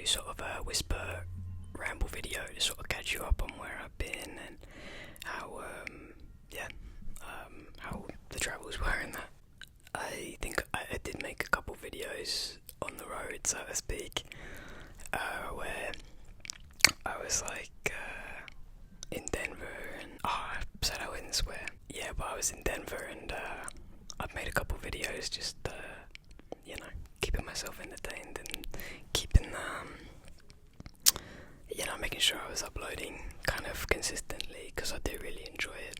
sort of a whisper ramble video to sort of catch you up on where I've been and how how the travels were and that. I think I did make a couple videos on the road, so to speak, where I was like in Denver, and I said I wouldn't swear. Yeah, but I was in Denver, and I've made a couple videos just keeping myself entertained and keeping making sure I was uploading kind of consistently, because I do really enjoy it.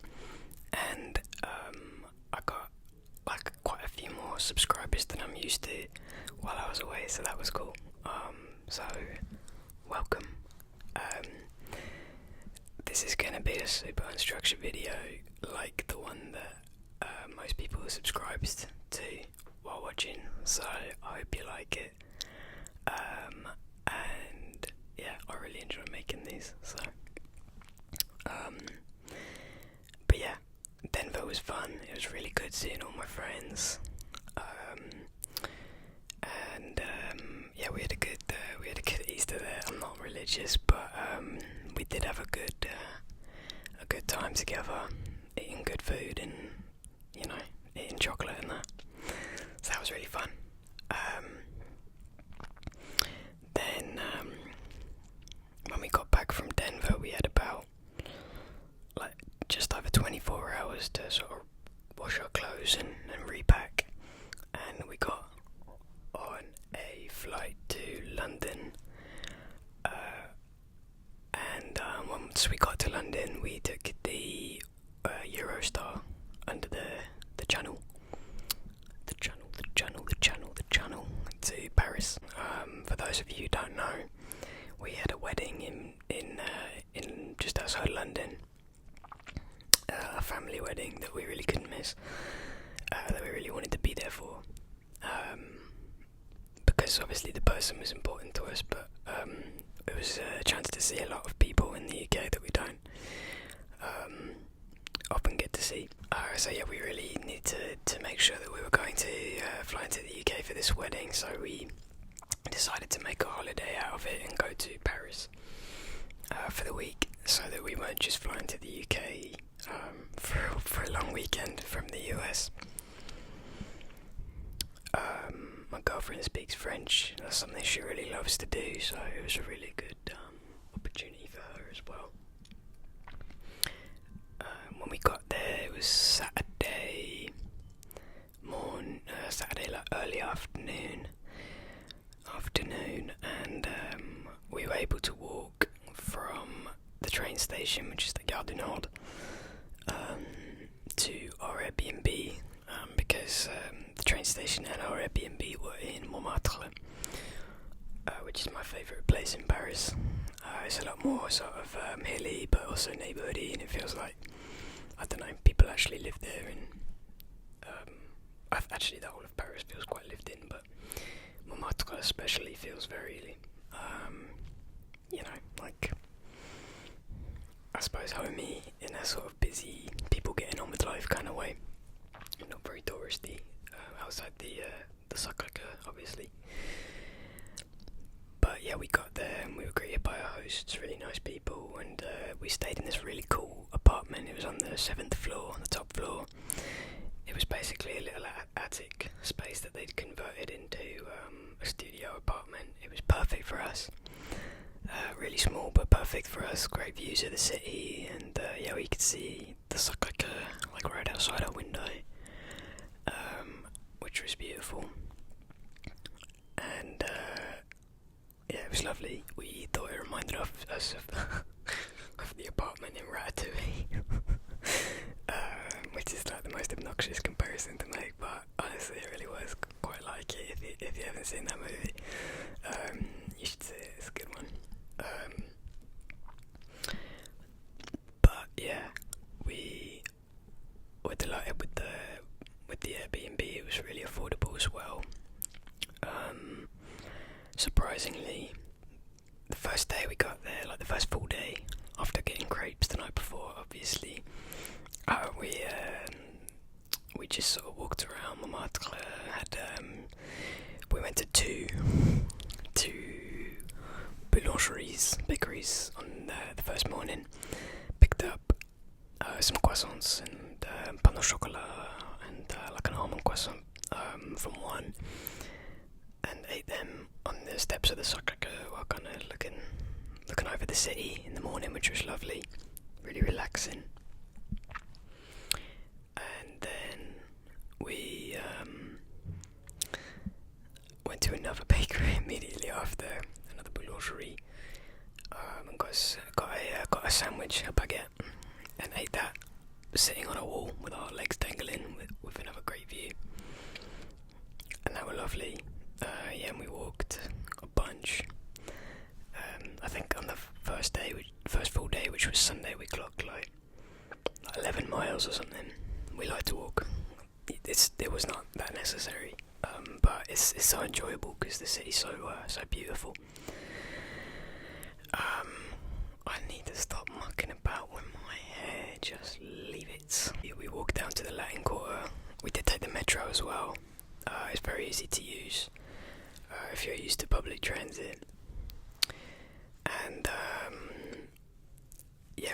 And I got like quite a few more subscribers than I'm used to while I was away, so that was cool. So welcome. This is gonna be a super unstructured video, like the one that most people subscribed to while watching, so I hope you like it. And yeah, I really enjoy making these, so but yeah, Denver was fun. It was really good seeing all my friends, and yeah, we had a good Easter there. I'm not religious, but we did have a good time together, eating good food and eating chocolate and that. So that was really fun. Then when we got back from Denver, we had about just over 24 hours to sort of wash our clothes and repack, and we got on a flight to London, and once we got to London, we took the Eurostar under the channel to Paris. For those of you who don't know, we had a wedding in just outside London, a family wedding that we really couldn't miss, that we really wanted to be there for, because obviously the person was important to us, but it was a chance to see a lot of people in the UK that we don't often get to see. So yeah, we really needed to make sure that we were going to fly into the UK for this wedding, so we decided to make a holiday out of it and go to Paris for the week, so that we weren't just flying to the UK for a long weekend from the US. My girlfriend speaks French. That's something she really loves to do, so it was a really good opportunity for her as well. When we got there, it was Saturday early afternoon, and we were able to walk from the train station, which is the Gare du Nord, to our Airbnb, because the train station and our Airbnb were in Montmartre, which is my favourite place in Paris. It's a lot more sort of hilly, but also neighbourhoody, and it feels like, I don't know, people actually live there, and actually the whole of Paris feels quite lived in, but Montmartre especially feels very, like, I suppose, homey, in a sort of busy, people getting on with life kind of way. Not very touristy, outside the Sacré-Cœur, obviously. But yeah, we got there and we were greeted by our hosts, really nice people, and we stayed in this really cool apartment. It was on the 7th floor, on the top floor. It was basically a little attic space that they'd converted into a studio apartment. It was perfect for us. Really small, but perfect for us. Great views of the city, and yeah, we could see the Sacré-Cœur like right outside our window, which was beautiful. And yeah, it was lovely. We thought it reminded us of the apartment in Ratatouille, which is like the most obnoxious comparison to make, but honestly it really was quite like it. If you haven't seen that movie, you should see it. It's a good one. But yeah, we were delighted with the Airbnb. It was really affordable as well. Surprisingly, the first day we got there, like the first full day, after getting crepes the night before, obviously, we just sort of walked around Montmartre. We went to two steps of the Sacré-Cœur while kind of looking over the city in the morning, which was lovely, really relaxing. And then we went to another bakery immediately after, another boulangerie, and got a sandwich, a baguette, and ate that sitting on a wall with our legs dangling with another great view. And that were lovely. And we walked a bunch. I think on the first full day, which was Sunday, we clocked like 11 miles or something. We like to walk. It was not that necessary, but it's so enjoyable because the city's so beautiful. I need to stop mucking about with my hair. Just leave it. We walked down to the Latin Quarter. We did take the metro as well. It's very easy to use if you're used to public transit. And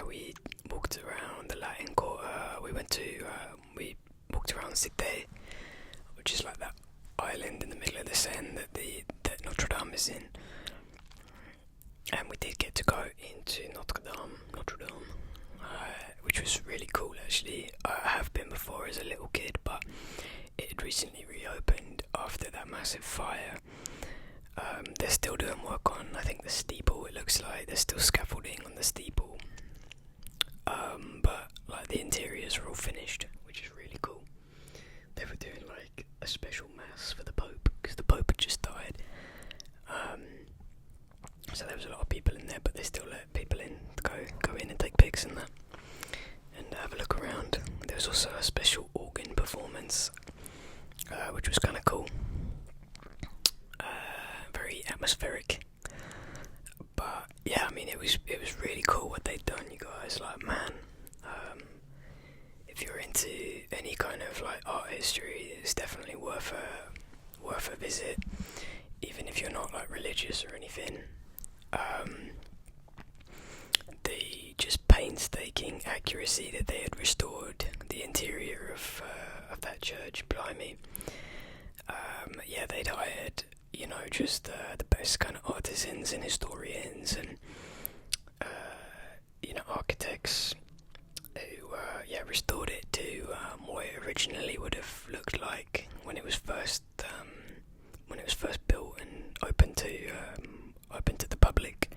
we walked around the Latin Quarter. We walked around Cité, which is like that island in the middle of the Seine that Notre Dame is in. And we did get to go into Notre Dame, which was really cool actually. I have been before as a little kid, but it had recently reopened after that massive fire. They're still doing work on, I think, the steeple. It looks like there's still scaffolding on the steeple, but like the interiors are all finished, which is really cool. They were doing like a special mass for the Pope because the Pope had just died. So there was a lot of people in there, but they still let people in to go in and take pics and that, and have a look around. There was also a special organ performance, which was kind of cool. Very atmospheric. But yeah, I mean, it was really cool what they'd done, you guys. Like, man, if you're into any kind of like art history, it's definitely worth a visit, even if you're not like religious or anything. The just painstaking accuracy that they had restored the interior of that church, blimey. They'd hired, just the best kind of artisans and historians and architects who restored it to what it originally would have looked like when it was first built and open to the public.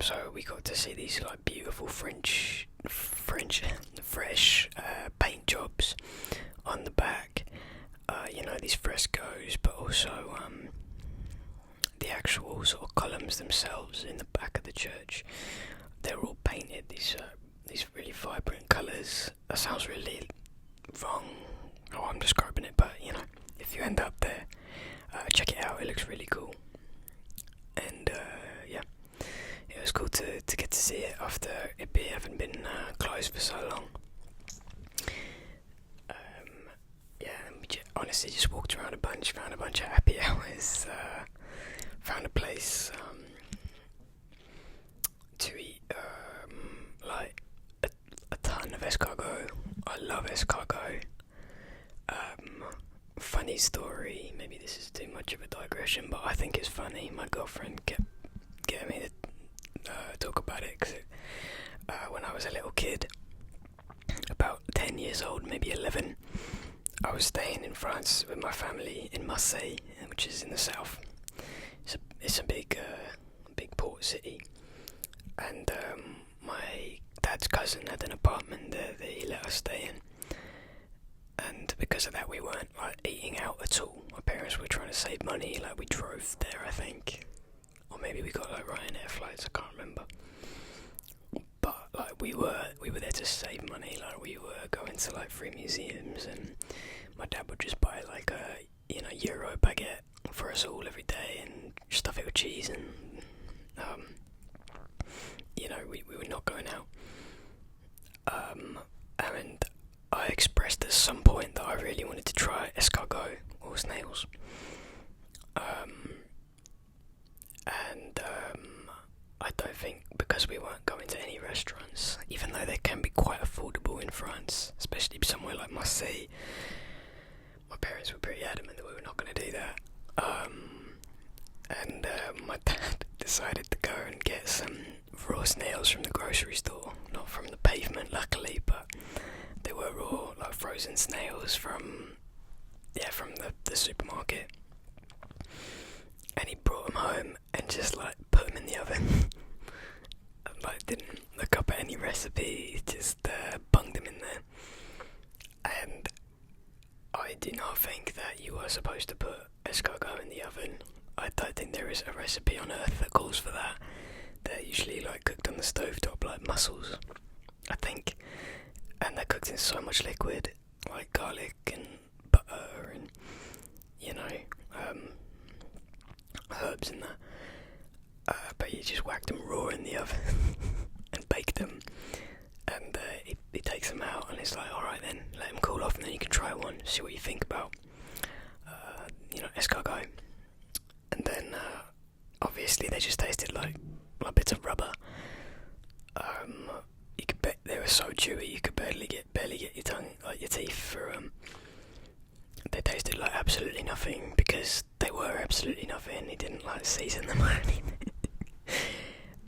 So we got to see these like beautiful French fresh paint jobs on the back. These frescoes, but also the actual sort of columns themselves in the back of the church. They're all painted these really vibrant colours. That sounds really wrong how I'm describing it, but if you end up there, check it out. It looks really cool, and it was cool to get to see it after it having been closed for so long. Honestly, just walked around a bunch, found a bunch of happy hours, found a place to eat like a ton of escargot. I love escargot. Funny story, maybe this is too much of a digression, but I think it's funny. My girlfriend kept getting me to talk about it because when I was a little kid, about 10 years old, maybe 11, I was staying in France with my family in Marseille, which is in the south. It's a big port city, and my dad's cousin had an apartment there that he let us stay in. And because of that, we weren't like eating out at all. My parents were trying to save money. Like, we drove there, I think, or maybe we got like Ryanair flights. I can't remember. But like we were there to save money. Like, we were going to like free museums, and my dad would just buy like a Euro baguette for us all every day and stuff it with cheese, and we were not going out. And I expressed at some point that I really wanted to try escargot or snails. I don't think, because we weren't going to any restaurants, even though they can be quite affordable in France, especially somewhere like Marseille, my parents were pretty adamant that we were not going to do that. my dad decided to go and get some raw snails from the grocery store, not from the pavement luckily, but they were raw, like frozen snails from the supermarket. And he brought them home and just like put them in the oven. And, like, didn't look up at any recipe, just bunged them in there. And I do not think that you are supposed to put escargot in the oven. I don't think there is a recipe on earth that calls for that. They're usually like cooked on the stovetop like mussels, I think. And they're cooked in so much liquid, like garlic and butter and, herbs and that. But you just whack them raw in the oven and bake them. And he takes them out and it's like, alright then, let them cool off and then you can try one, see what you think about, escargot. And then, obviously they just tasted like bits of rubber. You could bet they were so chewy you could barely get your tongue, like your teeth through them. They tasted like absolutely nothing because they were absolutely nothing. He didn't like season them or anything.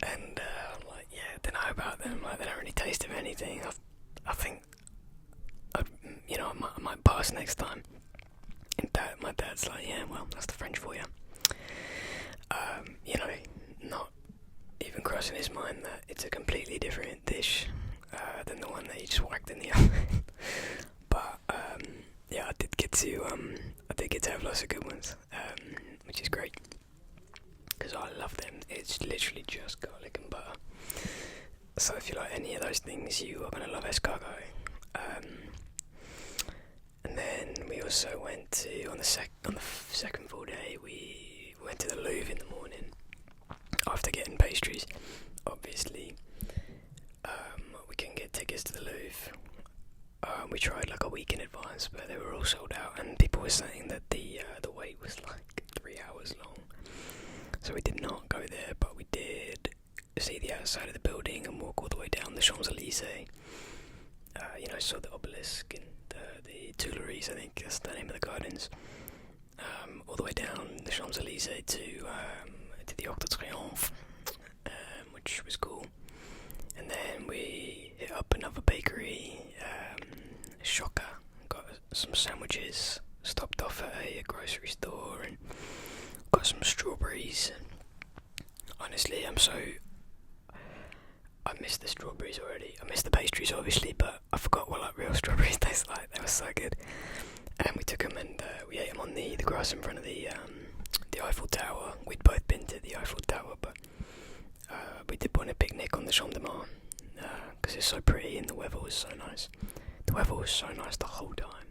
And I'm like, yeah, I don't know about them. Like, they don't really taste of anything. I think, I might pass next time. And my dad's like, yeah, well, that's the French for you. Not even crossing his mind that it's a completely different dish than the one that he just whacked in the oven. But I did get to have lots of good ones, which is great because I love them. It's literally just garlic and butter. So if you like any of those things, you are gonna love escargot. And then we also went to on the second full day. We went to the Louvre in the morning after getting pastries. Obviously, we couldn't get tickets to the Louvre. We tried like a week in advance, but they were all sold out, and people were saying that the wait was like 3 hours long. So we did not go there, but we did see the outside of the building and walk all the way down the Champs-Élysées. Saw the obelisk and the Tuileries, I think that's the name of the gardens. All the way down the Champs-Élysées to the Arc de Triomphe, which was cool. And then we hit up another bakery, Shocker, got some sandwiches, stopped off at a grocery store and got some strawberries. Honestly, I missed the strawberries already. I missed the pastries obviously, but I forgot what like real strawberries taste like. They were so good. And we took them and we ate them on the grass in front of the Eiffel Tower. We'd both been to the Eiffel Tower, but we did want a picnic on the Champ de Mars because it's so pretty and the weather was so nice. The weather was so nice the whole time.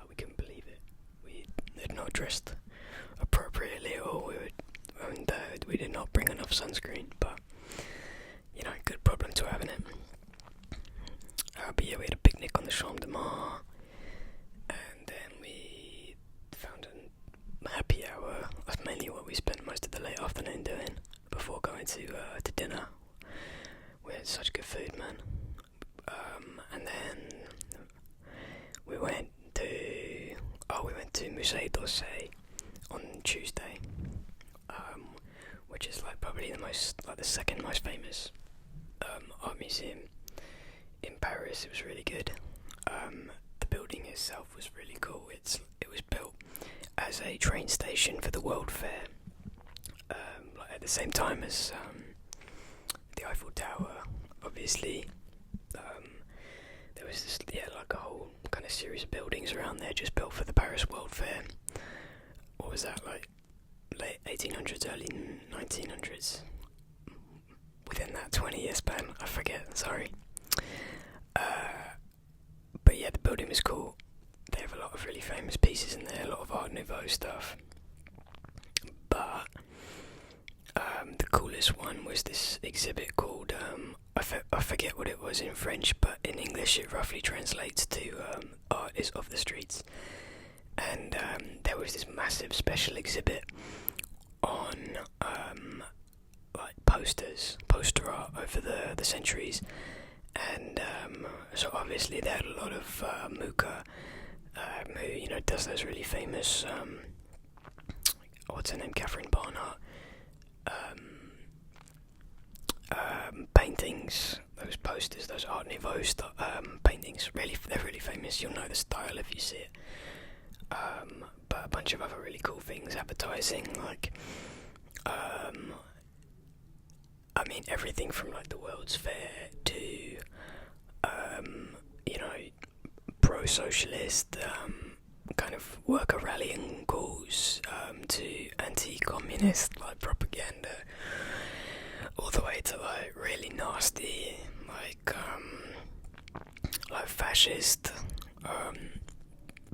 We couldn't believe it. We had not dressed appropriately at all. We did not bring enough sunscreen, but good problem to have in it. But yeah, we had a picnic on the Champ de Mars, and then we found a happy hour. That's mainly what we spent most of the late afternoon doing before going to dinner. We had such good food, man. And then we went to Musée d'Orsay on Tuesday, which is like probably the second most famous art museum in Paris. It was really good. The building itself was really cool. It was built as a train station for the World Fair, at the same time as the Eiffel Tower. Obviously, there was this like a whole kind of series of buildings around there just built for the Paris World Fair. What was that, like late 1800s, early 1900s? Within that 20-year span, I forget, sorry. But yeah, the building was cool. They have a lot of really famous pieces in there, a lot of Art Nouveau stuff. But the coolest one was this exhibit called, I forget what it was in French, but in English it roughly translates to Art is of the Streets. And there was this massive special exhibit on like poster art over the centuries. And so obviously they had a lot of Muka, who does those really famous what's her name, Catherine Barnard, paintings, those posters, those Art Nouveau paintings. They're really famous. You'll know the style if you see it. But a bunch of other really cool things, advertising, like, I mean, everything from like the World's Fair to, pro-socialist, kind of worker rallying calls, to anti-communist like propaganda, all the way to like really nasty, like fascist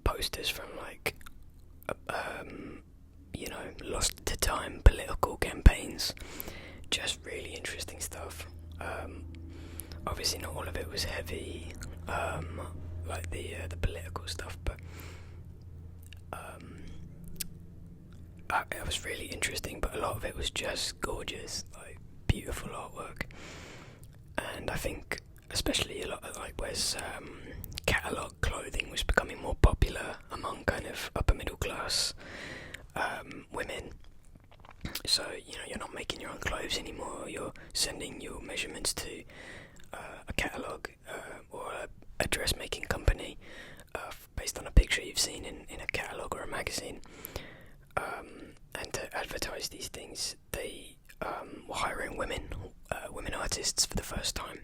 posters from like lost to time political campaigns. Just really interesting stuff. Obviously not all of it was heavy, like the political stuff, but it was really interesting, but a lot of it was just gorgeous, like beautiful artwork. And I think especially a lot of like where's catalogue clothing was becoming more popular among kind of upper middle class women. So, you're not making your own clothes anymore, you're sending your measurements to a catalogue or a dressmaking company based on a picture you've seen in a catalogue or a magazine. And to advertise these things, they were hiring women artists for the first time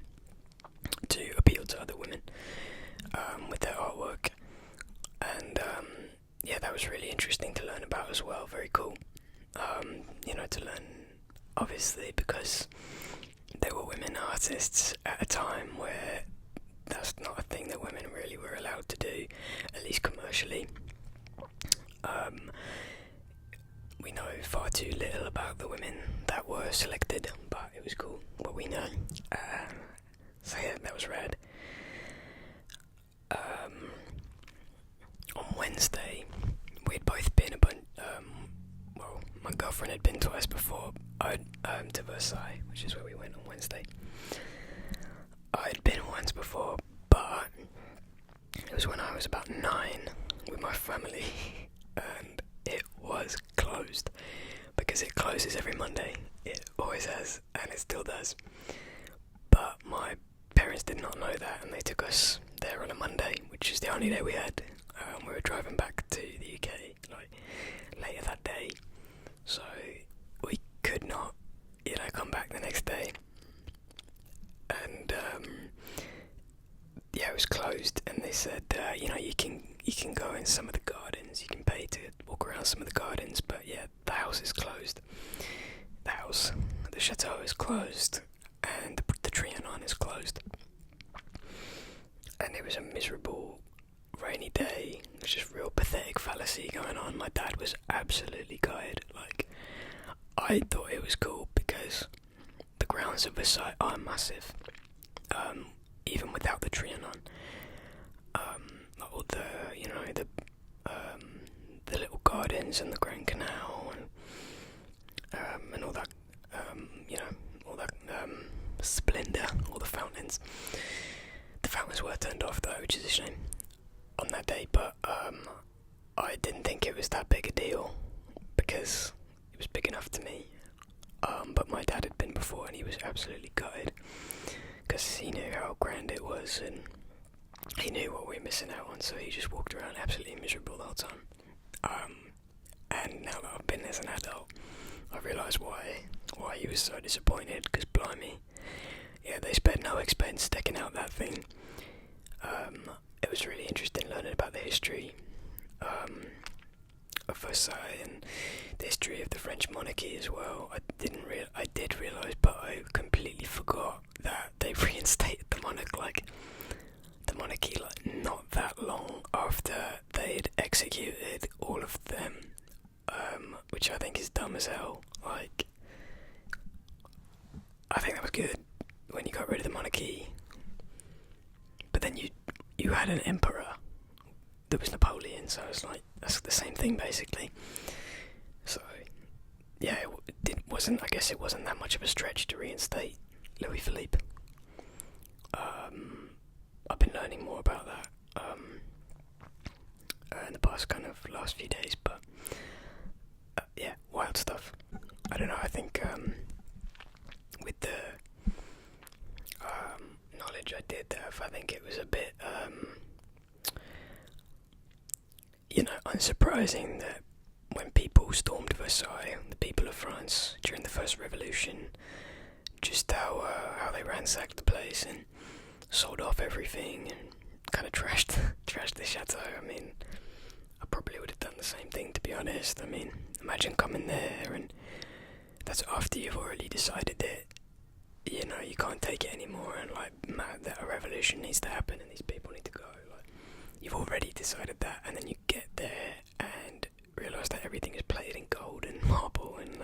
to appeal to other women with their artwork. And that was really interesting to learn about as well, very cool. To learn, obviously, because there were women artists at a time where that's not a thing that women really were allowed to do, at least commercially. We know far too little about the women that were selected, but it was cool what we know. So yeah, that was rad. On Wednesday, we'd both been my girlfriend had been twice before to Versailles, which is where we went on Wednesday. I'd been once before, but it was when I was about 9 with my family, and it was closed, because it closes every Monday. It always has, and it still does. But my parents did not know that, and they took us there on a Monday, which is the only day we had. We were driving back to the UK later that day, so we could not, come back the next day. And it was closed, and they said, you can go in some of the gardens, you can pay to walk around some of the gardens, but the house is closed. The chateau is closed, and the Trianon is closed. And it was a miserable, rainy day. There's just real pathetic fallacy going on. My dad was absolutely gutted. Like, I thought it was cool because the grounds of Versailles are massive, even without the Trianon. All the little gardens and the Grand Canal and all that, all that splendour, all the fountains. The fountains were turned off though, which is a shame on that day, but I didn't think it was that big a deal because it was big enough to me. But my dad had been before and he was absolutely gutted because he knew how grand it was and he knew what we were missing out on, so he just walked around absolutely miserable the whole time. And now that I've been as an adult, I realise why he was so disappointed, because blimey, they spared no expense decking out that thing. It was really interesting learning about the history of Versailles and the history of the French monarchy as well. I did realise, but I completely forgot that they reinstated the monarchy not that long after they'd executed all of them, which I think is dumb as hell. Like, I think that was good when you got rid of the monarchy, but then you had an emperor that was Napoleon, so it's like that's the same thing basically. So I guess it wasn't that much of a stretch to reinstate Louis Philippe. I've been learning more about that in the past kind of last few days, but wild stuff. I don't know, I think with think it was a bit, unsurprising that when people stormed Versailles, the people of France during the First Revolution, just how they ransacked the place and sold off everything and kind of trashed the chateau. I mean, I probably would have done the same thing, to be honest. I mean, imagine coming there and that's after you've already decided that, you can't take it anymore and that a revolution needs to happen and these people need to go. Like, you've already decided that, and then you get there and realise that everything is plated in gold and marble, and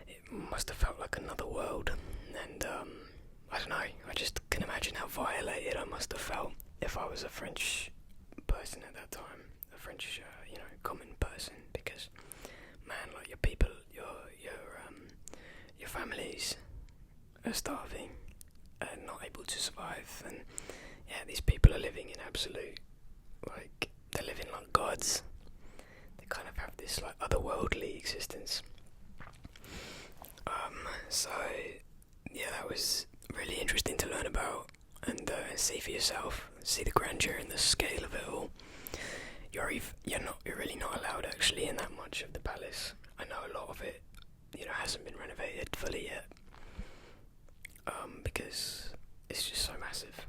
it must have felt like another world. And I don't know, I just can imagine how violated I must have felt if I was a French person at that time, a French, common person, because, man, like, your people, your families are starving and not able to survive, and these people are living in absolute, they're living like gods. They kind of have this otherworldly existence. So that was really interesting to learn about and see for yourself, see the grandeur and the scale of it all. You're really not allowed actually in that much of the palace. I know a lot of it, hasn't been renovated fully yet, because it's just so massive,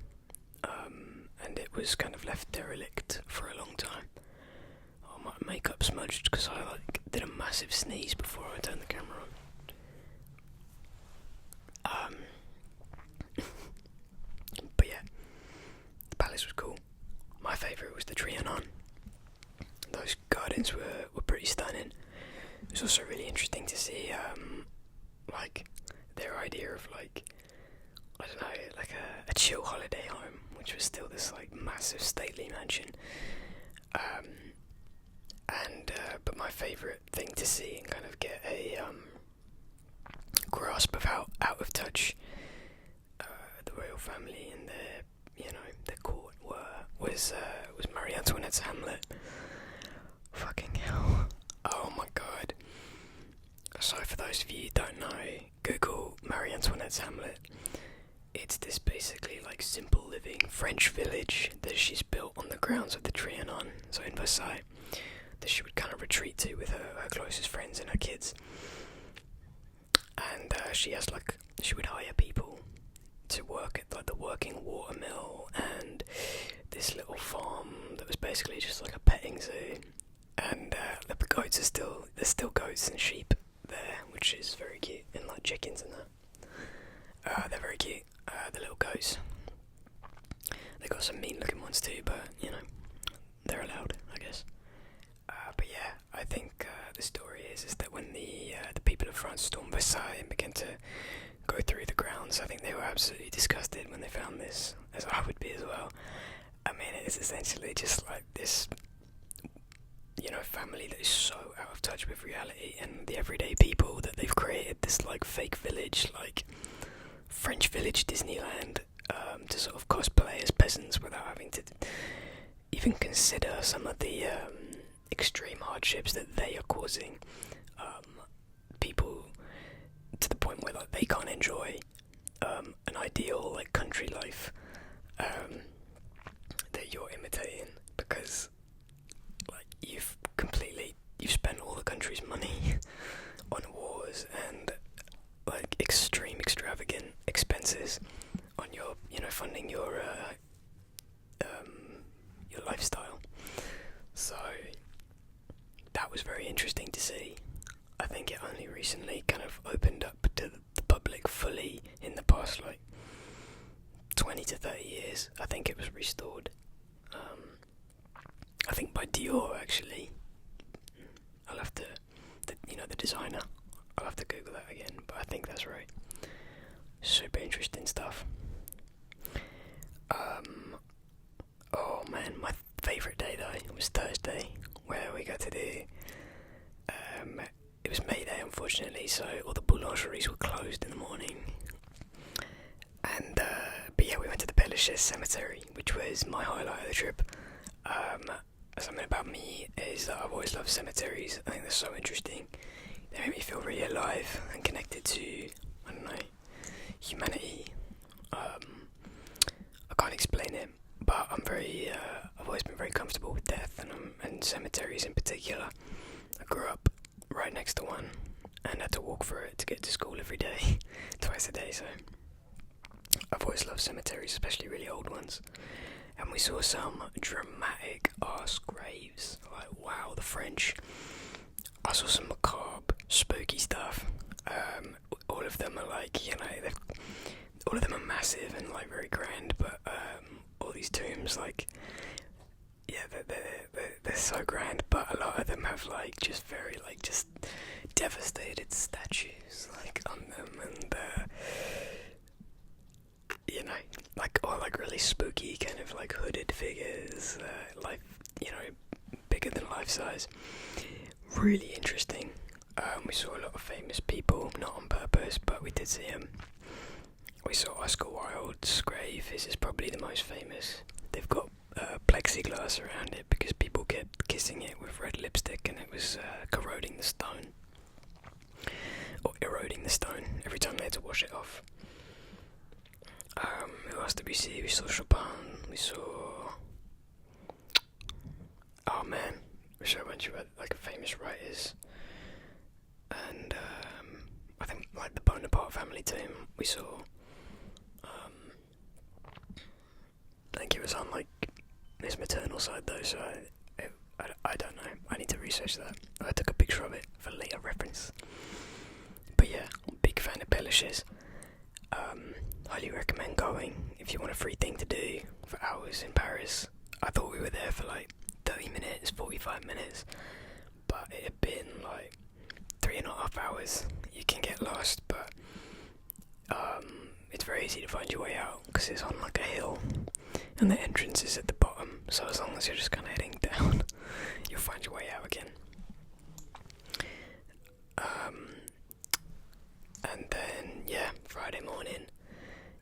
and it was kind of left derelict for a long time. Oh, my makeup smudged because I did a massive sneeze before I turned the camera on. But yeah, the palace was cool. My favourite was the Trianon. Those gardens were pretty stunning. It was also really interesting to see their idea of I don't know, a chill holiday home, which was still this massive stately mansion. But my favourite thing to see and kind of get a grasp of how out of touch the royal family and their court was Marie Antoinette's Hamlet. Fucking hell. Oh my god. So for those of you who don't know, Google Marie Antoinette's Hamlet. It's this basically simple living French village that she's built on the grounds of the Trianon, so in Versailles, that she would kind of retreat to with her closest friends and her kids. And she would hire people to work at the working water mill and this little farm that was basically just a petting zoo. And the goats there's still goats and sheep there, which is very cute, and chickens and that. They're very cute, the little goats. They got some mean looking ones too, but they're allowed, I guess. But yeah, I think the story is that when the people of France stormed Versailles and began to go through the grounds, I think they were absolutely disgusted when they found this, as I would be as well. I mean, it is essentially just this family that is so out of touch with reality and the everyday people that they've created this fake village, French village Disneyland, to sort of cosplay as peasants without having to even consider some of the extreme hardships that they are causing people, to the point where they can't enjoy an ideal country life that you're imitating, because you've spent all the country's money on wars and extreme extravagant expenses on your funding your lifestyle. So that was very interesting to see. I think it only recently kind of opened up to the public fully in the past 20 to 30 years. I think it was restored. I think by Dior, actually. I'll have to, the designer. I'll have to Google that again, but I think that's right. Super interesting stuff. Oh man, my favourite day though was Thursday, where we got to do. It was May Day, unfortunately, so all the boulangeries were closed in the morning. And but yeah, we went to the Père Lachaise cemetery, which was my highlight of the trip. Something about me is that I've always loved cemeteries. I think they're so interesting. They make me feel really alive and connected to, I don't know, humanity. can't explain it, but I've always been very comfortable with death and cemeteries in particular. I grew up right next to one and had to walk through it to get to school every day, twice a day, so I've always loved cemeteries, especially really old ones. And we saw some dramatic ass graves, like wow, the French. I saw some macabre, spooky stuff. All of them are like, all of them are massive and like very grand, but all these tombs, like, yeah, they're so grand, but a lot of them have like just very like just devastated statues like on them, and or like really spooky kind of like hooded figures, like bigger than life size. Really interesting. We saw a lot of famous people, not on purpose, but we did see them. We saw Oscar Wilde's grave. This is probably the most famous. They've got plexiglass around it because people kept kissing it with red lipstick, and it was corroding the stone, or eroding the stone every time they had to wash it off. Who else did we see? We saw Chopin. We saw... Oh man, we saw a bunch of like famous writers, and I think like the Bonaparte family tomb. We saw. I think it was on like his maternal side though, so I don't know. I need to research that. I took a picture of it for later reference. But yeah, big fan of Père Lachaise. Highly recommend going if you want a free thing to do for hours in Paris. I thought we were there for like 30 minutes, 45 minutes, but it had been like 3.5 hours. You can get lost, but it's very easy to find your way out because it's on like a hill and the entrance is at the bottom, so as long as you're just kind of heading down, you'll find your way out again. And then yeah, Friday morning,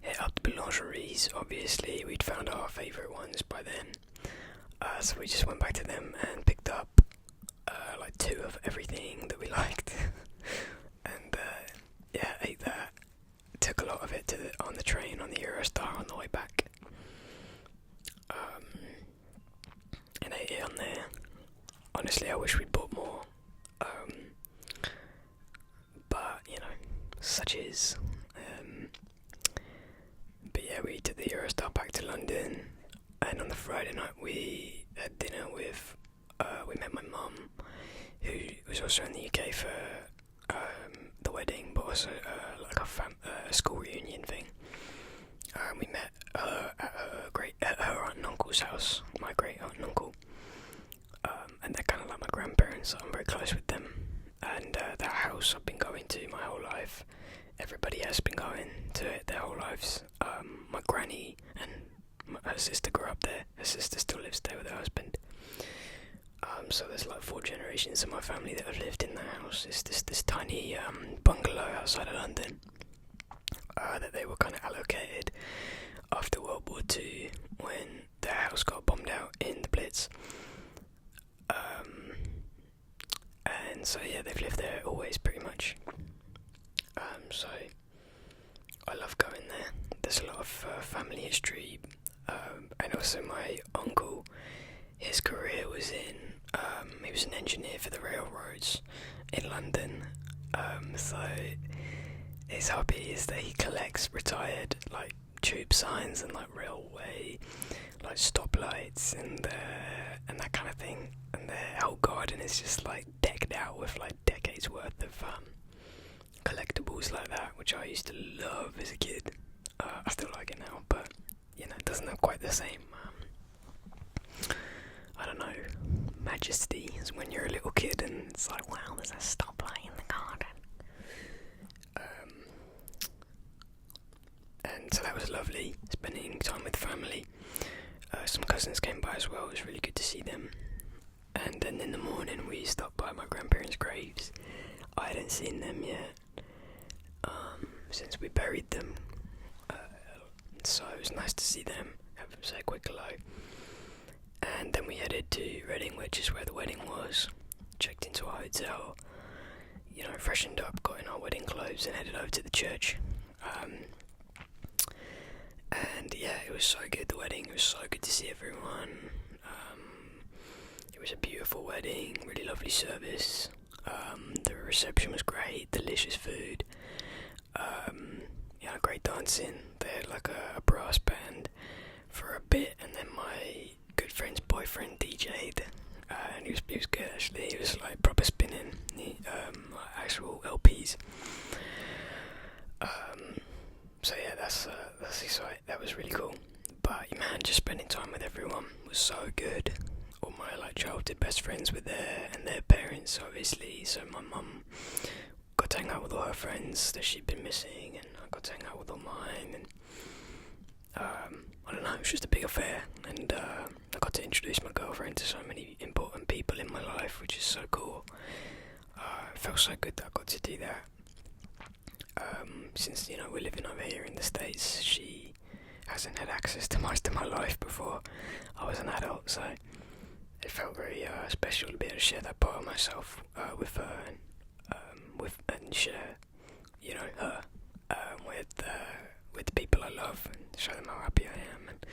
hit up the boulangeries. Obviously we'd found our favourite ones by then, so we just went back to them and picked up like 2 of everything that we liked. And yeah, ate that. Took a lot of it on the train on the Eurostar on the way back, and ate it on there. Honestly, I wish we'd bought more, but such is. But yeah, we took the Eurostar back to London, and on the Friday night we had dinner with, we met my mum, who was also in the UK for the wedding, but also like a school reunion thing. We met at her aunt and uncle's house, my great aunt and uncle, and they're kind of like my grandparents, so I'm very close with them. And that house I've been going to my whole life. Everybody has been going to it their whole lives. My granny and her sister grew up there. Her sister still lives there with her husband. So there's like 4 generations of my family that have lived in the house. It's this tiny bungalow outside of London that they were kind of allocated after World War II when their house got bombed out in the Blitz. And so yeah, they've lived there always pretty much. So I love going there. There's a lot of family history, and also my uncle, his career was in, he was an engineer for the railroads in London, so his hobby is that he collects retired like tube signs and like railway like stoplights and that kind of thing, and their whole garden is just like decked out with like decades worth of collectibles like that, which I used to love as a kid. I still like it now, but it doesn't have quite the same I don't know, majesty as when you're a little kid and it's like, wow, there's a stoplight in the garden. And so that was lovely, spending time with family. Some cousins came by as well. It was really good to see them. And then in the morning we stopped by my grandparents' graves. I hadn't seen them yet since we buried them, so it was nice to see them, say a quick hello. And then we headed to Reading, which is where the wedding was. Checked into our hotel, freshened up, got in our wedding clothes and headed over to the church. And yeah, it was so good, the wedding. It was so good to see everyone. It was a beautiful wedding, really lovely service. The reception was great, delicious food. Great dancing. They had like a brass band for a bit, and then my good friend's boyfriend DJ'd, and he was good actually. He was like proper spinning actual LPs. So yeah, that's exciting. That was really cool. But man, just spending time with everyone was so good. All my like childhood best friends were there, and their parents obviously. So my mum got to hang out with all her friends that she'd been missing, and I got to hang out with all mine. And I don't know, it was just a big affair, and I got to introduce my girlfriend to so many important people in my life, which is so cool. It felt so good that I got to do that. Since we're living over here in the States, she hasn't had access to most of my life before I was an adult, so it felt very special to be able to share that part of myself with her, and share her with the people I love, and show them how happy I am, and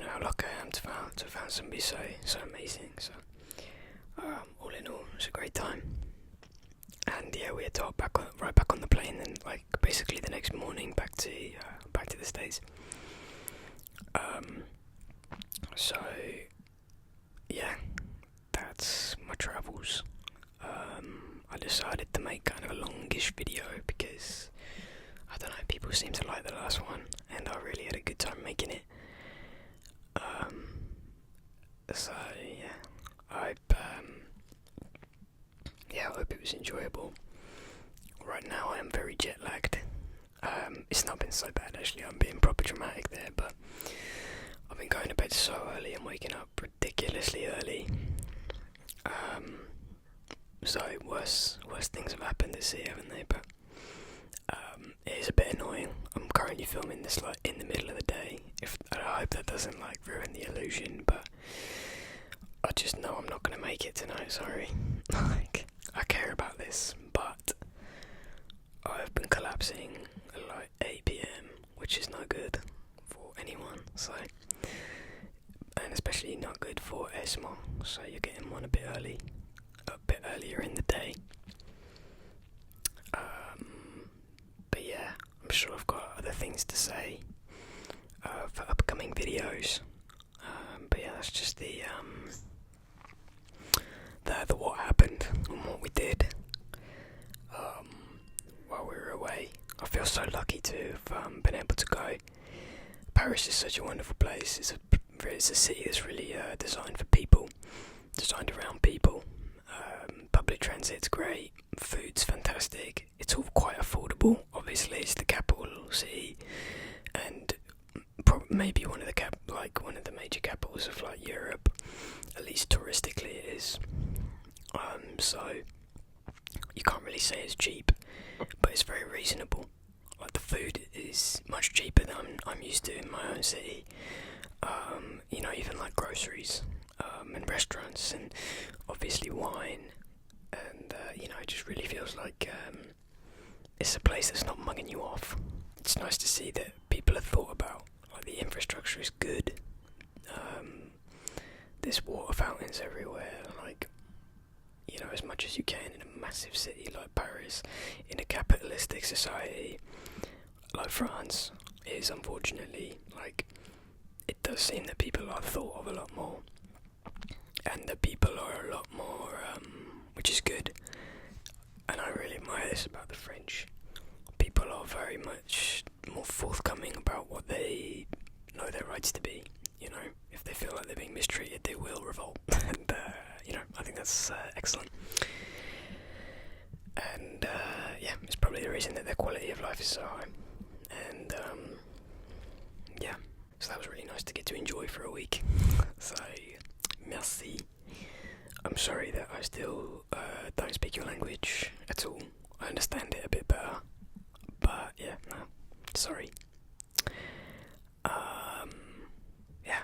how lucky I am to have found somebody so amazing. So all in all, it was a great time. And yeah, we had to hop right back on the plane, and like basically the next morning back to the States. So yeah, that's my travels. I decided to make kind of a longish video because I don't know, people seem to like the last one, and I really had a good time making it. So yeah, I hope it was enjoyable. Right now I am very jet lagged. It's not been so bad actually, I'm being proper dramatic there, but I've been going to bed so early and waking up ridiculously early. So worse things have happened this year, haven't they? But it is a bit annoying. I'm currently filming this like in the middle of the day. I hope that doesn't like ruin the illusion, but I just know I'm not gonna make it tonight. Sorry. Like, I care about this, but I've been collapsing at like 8 p.m, which is not good for anyone. So, and especially not good for ASMR. So you're getting one a bit earlier in the day. But yeah, I'm sure I've got other things to say for upcoming videos. But yeah, that's just the what happened and what we did while we were away. I feel so lucky to have been able to go. Paris is such a wonderful place. It's a city that's really designed for people, designed around people. Public transit's great, food's fantastic. It's all quite affordable. Obviously, it's the capital city, and maybe one of the major capitals of like Europe. At least touristically, it is. So you can't really say it's cheap, but it's very reasonable. Like the food is much cheaper than I'm used to in my own city. Even like groceries, and restaurants, and obviously wine, and it just really feels like it's a place that's not mugging you off. It's nice to see that people have thought about like the infrastructure is good. There's water fountains everywhere, like as much as you can in a massive city like Paris. In a capitalistic society like France is, unfortunately, like, it does seem that people are thought of a lot more, and that people are a lot more, which is good, and I really admire this about the French. People are very much more forthcoming about what they know their rights to be. If they feel like they're being mistreated, they will revolt, and I think that's excellent. And yeah, it's probably the reason that their quality of life is so high. And yeah, so that was really nice to get to enjoy for a week. So, merci. I'm sorry that I still don't speak your language at all. I understand it a bit better, but yeah, no, sorry. Yeah,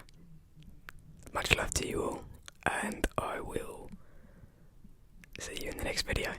much love to you all, and I will see you in the next video.